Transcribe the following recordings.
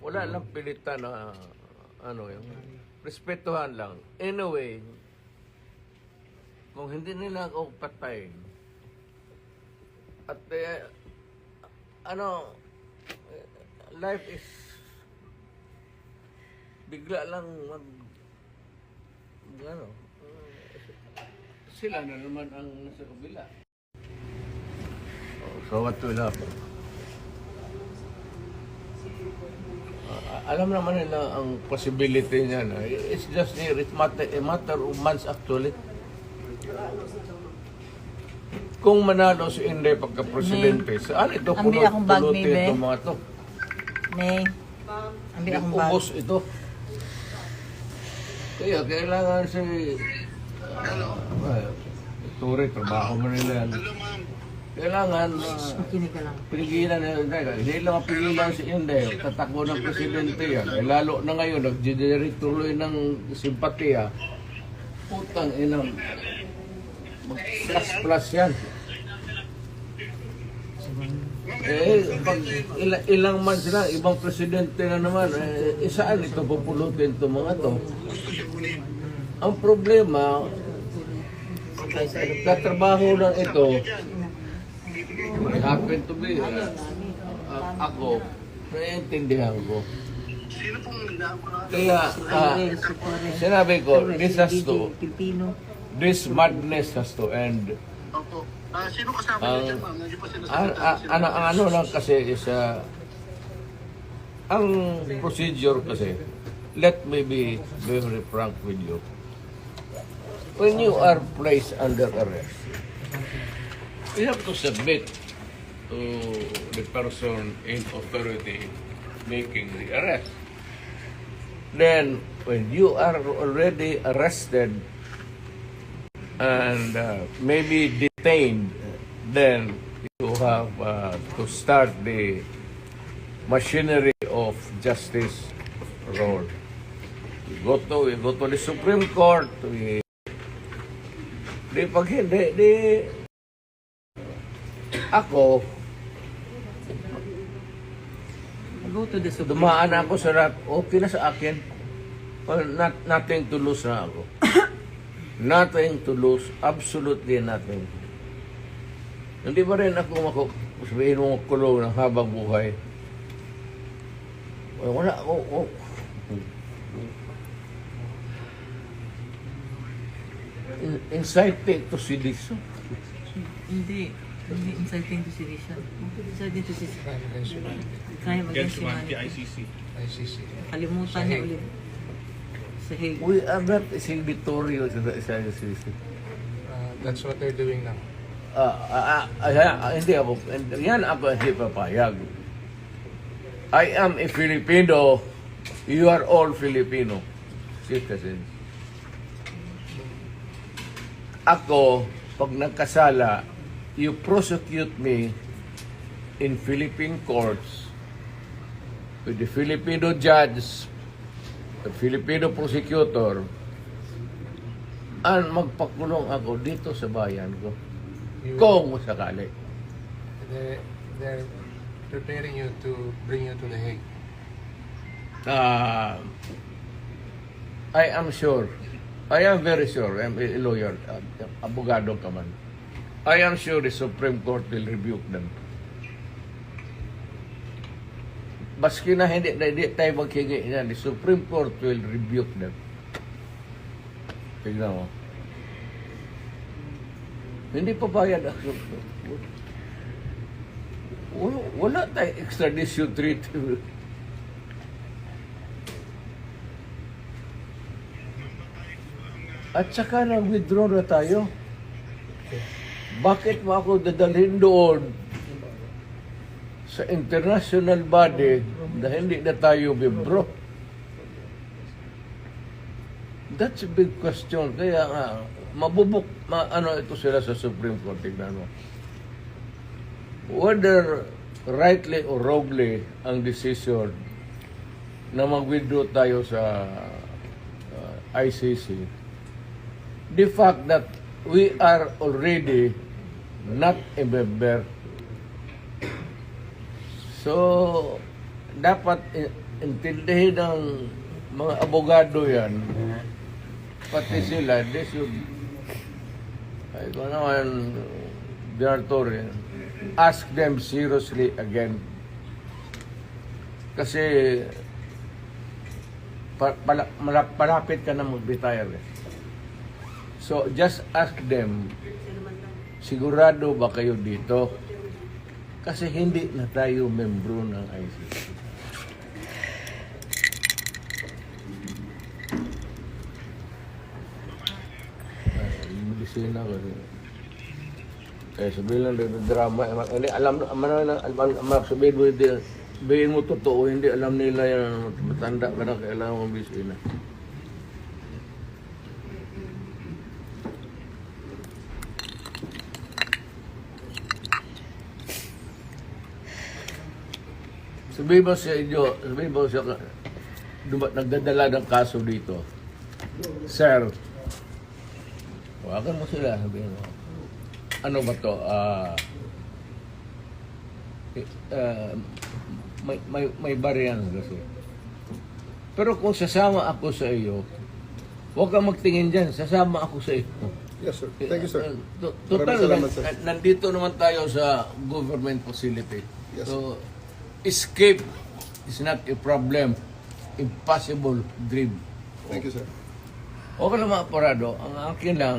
wala lang pilitan na ano yung respetuhan lang. Anyway, kung hindi nila ako patayin at life is bigla lang sila na naman ang nasa kabila. So what will happen? Alam naman nila ang possibility niya na it's just a matter of months actually. Kung manalo si Inday pagka-presidente, saan ito pulutin itong mga to? May. Ambil akong bag. Ubos ito. Kaya kailangan si Tore, trabaho mo nila yan. Kailangan Makinig ka lang. pigilan nila. Hindi lang pigilan si Inday. Tatakbo ng presidente yan. Lalo na ngayon, nag-generate tuloy ng simpatiya. Putang inang mag-plus yan. Pag ilang months na, ibang presidente na naman, saan ito pupulutin itong mga to? Ang problema, katrabaho lang ito, happen to be, ako, naiintindihan ko. Kaya, sinabi ko, this madness has to end. Sino kasama niyo dyan, ma'am? Hindi pa sinasalita. Ano lang kasi is, ang procedure kasi, let me be very frank with you. When you are placed under arrest, you have to submit to the person in authority making the arrest. Then, when you are already arrested and maybe detained, then you have to start the machinery of justice role. We go to the Supreme Court. Pag hindi, ako, Go to the Supreme. dumaan ako sa rat, okay na sa akin. Well, nothing to lose na ako. Nothing to lose, absolutely nothing. Hindi ba rin ako sabihin mo kulong ng habang buhay? Wala ako. Inciting to sedition. Hindi inciting to sedition. Inciting to sedition. Crime against humanity. ICC. Kalimutan niya ulit. Sa Hague. We are not signatory sa sedition. That's what they're doing now. Hindi ako, yan ako hindi papayag. I am a Filipino, you are all Filipino citizens. Ako, pag nagkasala, you prosecute me in Philippine courts with the Filipino judge, the Filipino prosecutor, and magpakulong ako dito sa bayan ko. Kung sakali. They're preparing you to bring you to The Hague. I am sure. I am very sure. I'm a lawyer. Abogado ka man. I am sure the Supreme Court will rebuke them. Baski na hindi tayo maghingi niyan, the Supreme Court will rebuke them. Tignan mo. Hindi pa bayad ako. Wala tayong extradition treaty. At saka nag-withdraw na tayo. Bakit mo ako dadalhin doon sa international body na hindi na tayo membro? That's a big question. Kaya nga, ito sila sa Supreme Court, tignan mo. Whether rightly or wrongly ang decision na mag-withdraw tayo sa ICC, the fact that we are already not a member, so dapat intindihin ng mga abogado yan, pati sila, they should, ay ko naman, Director, ask them seriously again. Kasi, malapit ka na mag-retire. So, just ask them, sigurado ba kayo dito? Kasi hindi na tayo membro ng ICC. Medisina ko. Sabihin lang ng drama. Sabihin mo totoo, hindi alam nila yan. Matanda ka na, kailangan mong medisina. Sabihin mo sa inyo, sabihin mo sa nagdadala ng kaso dito. Sir, wakan mo sila, sabihin mo. Ano ba to? May variance kasi. Pero kung sasama ako sa iyo, huwag kang magtingin dyan, sasama ako sa iyo. Yes, sir. Thank you, sir. Total, Maraming salamat, sir. nandito naman tayo sa government facility. Yes, So, escape is not a problem. Impossible dream. Thank you, sir. Okay lang mga parado. Ang akin lang,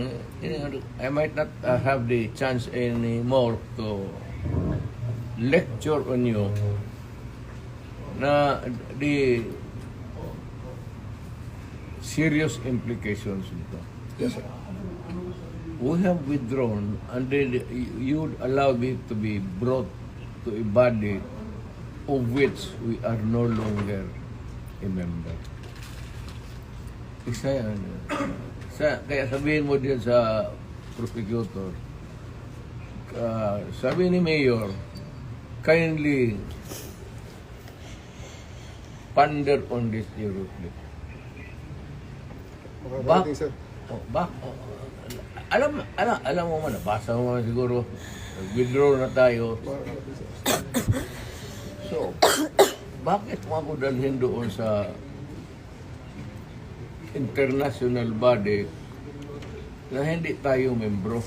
I might not have the chance anymore to lecture on you na the serious implications nito. Yes, sir. We have withdrawn and then you allow me to be brought to a body of which we are no longer a member. Isa yan. Kaya sabihin mo din sa prosecutor, sabi ni Mayor, kindly ponder on this seriously. Makakarating, sir. Alam mo man, nabasa mo man siguro, withdraw na tayo. Makakarating, sir. So, bakit mo ako dalhin doon sa international body na hindi tayo membro?